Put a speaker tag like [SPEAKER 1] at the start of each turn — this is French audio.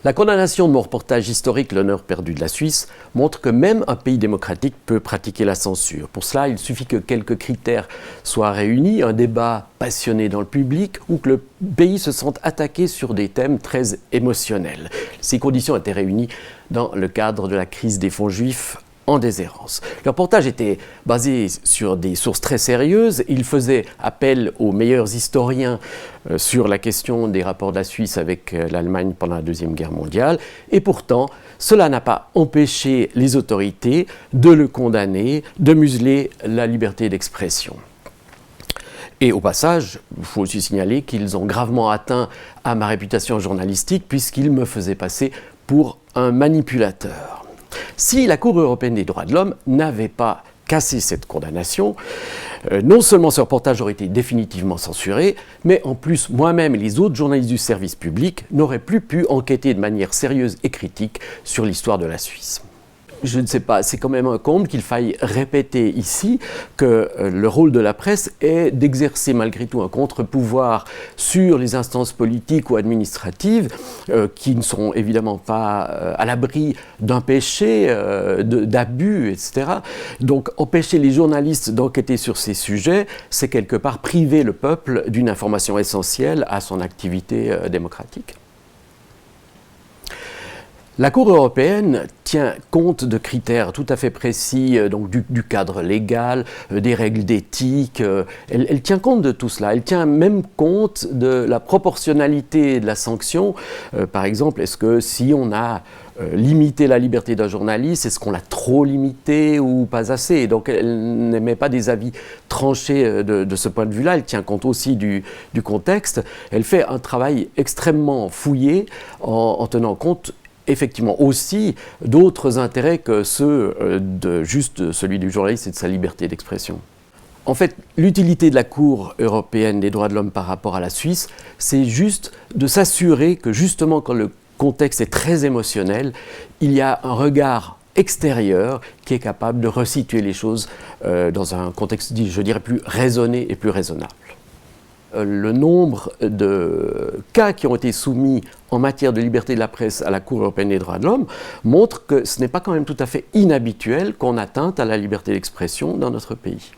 [SPEAKER 1] La condamnation de mon reportage historique L'honneur perdu de la Suisse montre que même un pays démocratique peut pratiquer la censure. Pour cela, il suffit que quelques critères soient réunis, un débat passionné dans le public ou que le pays se sente attaqué sur des thèmes très émotionnels. Ces conditions étaient réunies dans le cadre de la crise des fonds juifs en déshérence. Le reportage était basé sur des sources très sérieuses. Il faisait appel aux meilleurs historiens sur la question des rapports de la Suisse avec l'Allemagne pendant la Deuxième Guerre mondiale. Et pourtant, cela n'a pas empêché les autorités de le condamner, de museler la liberté d'expression. Et au passage, il faut aussi signaler qu'ils ont gravement atteint à ma réputation journalistique puisqu'ils me faisaient passer pour un manipulateur. Si la Cour européenne des droits de l'homme n'avait pas cassé cette condamnation, non seulement ce reportage aurait été définitivement censuré, mais en plus, moi-même et les autres journalistes du service public n'auraient plus pu enquêter de manière sérieuse et critique sur l'histoire de la Suisse. Je ne sais pas, c'est quand même un comble qu'il faille répéter ici que le rôle de la presse est d'exercer malgré tout un contre-pouvoir sur les instances politiques ou administratives qui ne sont évidemment pas à l'abri d'un péché, d'abus, etc. Donc empêcher les journalistes d'enquêter sur ces sujets, c'est quelque part priver le peuple d'une information essentielle à son activité démocratique. La Cour européenne tient compte de critères tout à fait précis, donc du cadre légal, des règles d'éthique. Elle tient compte de tout cela. Elle tient même compte de la proportionnalité de la sanction. Par exemple, est-ce que si on a limité la liberté d'un journaliste, est-ce qu'on l'a trop limité ou pas assez? Donc elle n'émet pas des avis tranchés de ce point de vue-là. Elle tient compte aussi du contexte. Elle fait un travail extrêmement fouillé en tenant compte effectivement aussi d'autres intérêts que ceux de juste celui du journaliste et de sa liberté d'expression. En fait, l'utilité de la Cour européenne des droits de l'homme par rapport à la Suisse, c'est juste de s'assurer que justement quand le contexte est très émotionnel, il y a un regard extérieur qui est capable de resituer les choses dans un contexte, je dirais, plus raisonné et plus raisonnable. Le nombre de cas qui ont été soumis en matière de liberté de la presse à la Cour européenne des droits de l'homme montre que ce n'est pas quand même tout à fait inhabituel qu'on atteinte à la liberté d'expression dans notre pays.